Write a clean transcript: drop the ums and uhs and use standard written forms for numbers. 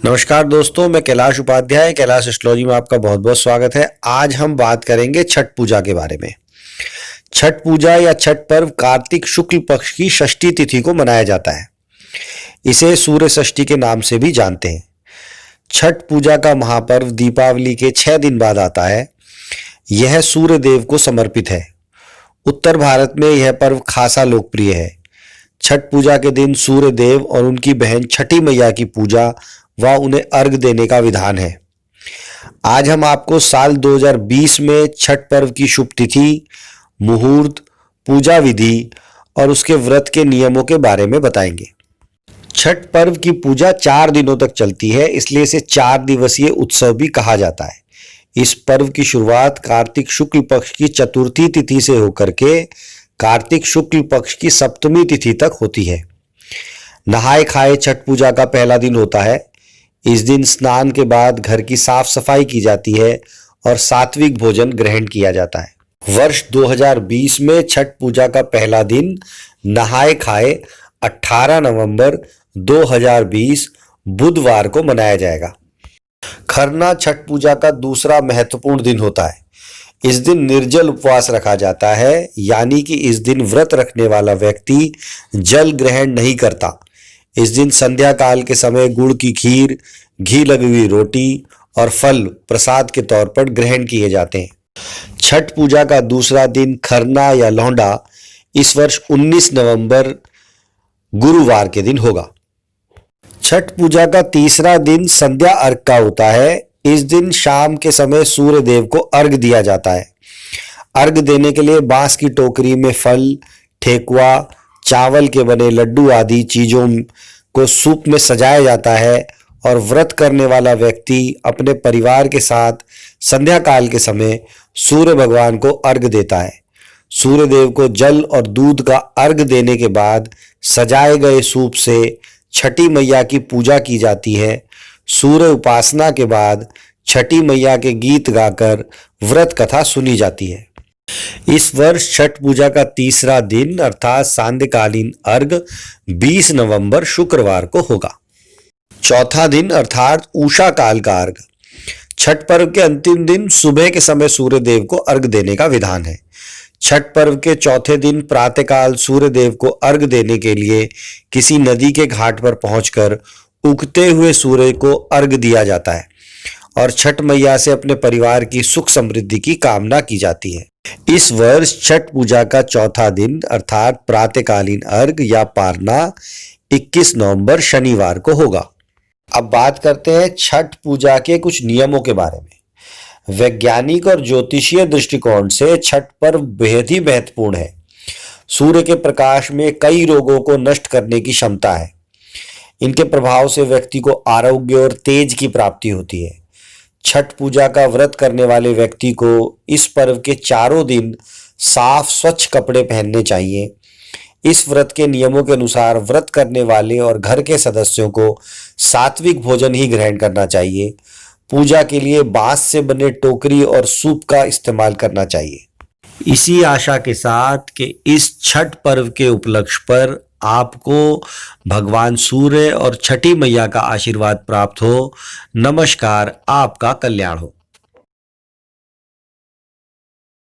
नमस्कार दोस्तों, मैं कैलाश उपाध्याय कैलाश एस्ट्रोलॉजी में आपका बहुत बहुत स्वागत है। आज हम बात करेंगे छठ पूजा के बारे में। छठ पूजा या छठ पर्व कार्तिक शुक्ल पक्ष की षष्ठी तिथि को मनाया जाता है। इसे सूर्य षष्ठी के नाम से भी जानते हैं। छठ पूजा का महापर्व दीपावली के 6 दिन बाद आता है। यह सूर्य देव को समर्पित है। उत्तर भारत में यह पर्व खासा लोकप्रिय है। छठ पूजा के दिन सूर्य देव और उनकी बहन छठी मैया की पूजा व उन्हें अर्घ देने का विधान है। आज हम आपको साल 2020 में छठ पर्व की शुभ तिथि, मुहूर्त, पूजा विधि और उसके व्रत के नियमों के बारे में बताएंगे। छठ पर्व की पूजा 4 दिनों तक चलती है, इसलिए इसे 4 दिवसीय उत्सव भी कहा जाता है। इस पर्व की शुरुआत कार्तिक शुक्ल पक्ष की चतुर्थी तिथि से होकर के कार्तिक शुक्ल पक्ष की सप्तमी तिथि तक होती है। नहाए खाए छठ पूजा का पहला दिन होता है। इस दिन स्नान के बाद घर की साफ सफाई की जाती है और सात्विक भोजन ग्रहण किया जाता है। वर्ष 2020 में छठ पूजा का पहला दिन नहाए खाए 18 नवंबर 2020 बुधवार को मनाया जाएगा। खरना छठ पूजा का दूसरा महत्वपूर्ण दिन होता है। इस दिन निर्जल उपवास रखा जाता है, यानी कि इस दिन व्रत रखने वाला व्यक्ति जल ग्रहण नहीं करता। इस दिन संध्या काल के समय गुड़ की खीर, घी लगी हुई रोटी और फल प्रसाद के तौर पर ग्रहण किए जाते हैं। छठ पूजा का दूसरा दिन खरना या लौंडा इस वर्ष 19 नवंबर गुरुवार के दिन होगा। छठ पूजा का तीसरा दिन संध्या अर्घ का होता है। इस दिन शाम के समय सूर्य देव को अर्घ दिया जाता है। अर्घ देने के लिए बांस की टोकरी में फल, ठेकुआ, चावल के बने लड्डू आदि चीजों को सूप में सजाया जाता है और व्रत करने वाला व्यक्ति अपने परिवार के साथ संध्या काल के समय सूर्य भगवान को अर्घ देता है। सूर्य देव को जल और दूध का अर्घ देने के बाद सजाए गए सूप से छठी मैया की पूजा की जाती है। सूर्य उपासना के बाद छठी मैया के गीत गाकर व्रत कथा सुनी जाती है। इस वर्ष छठ पूजा का तीसरा दिन अर्थात सांध्यकालीन अर्घ 20 नवंबर शुक्रवार को होगा। चौथा दिन अर्थात उषा काल का अर्घ। छठ पर्व के अंतिम दिन सुबह के समय सूर्य देव को अर्घ देने का विधान है। छठ पर्व के चौथे दिन प्रातःकाल सूर्य देव को अर्घ देने के लिए किसी नदी के घाट पर पहुंचकर उगते हुए सूर्य को अर्घ दिया जाता है और छठ मैया से अपने परिवार की सुख समृद्धि की कामना की जाती है। इस वर्ष छठ पूजा का चौथा दिन अर्थात प्रातःकालीन अर्घ या पारना 21 नवंबर शनिवार को होगा। अब बात करते हैं छठ पूजा के कुछ नियमों के बारे में। वैज्ञानिक और ज्योतिषीय दृष्टिकोण से छठ पर्व बेहद ही महत्वपूर्ण है। सूर्य के प्रकाश में कई रोगों को नष्ट करने की क्षमता है। इनके प्रभाव से व्यक्ति को आरोग्य और तेज की प्राप्ति होती है। छठ पूजा का व्रत करने वाले व्यक्ति को इस पर्व के चारों दिन साफ स्वच्छ कपड़े पहनने चाहिए। इस व्रत के नियमों के अनुसार व्रत करने वाले और घर के सदस्यों को सात्विक भोजन ही ग्रहण करना चाहिए। पूजा के लिए बांस से बने टोकरी और सूप का इस्तेमाल करना चाहिए। इसी आशा के साथ कि इस छठ पर्व के उपलक्ष्य पर आपको भगवान सूर्य और छठी मैया का आशीर्वाद प्राप्त हो। नमस्कार, आपका कल्याण हो।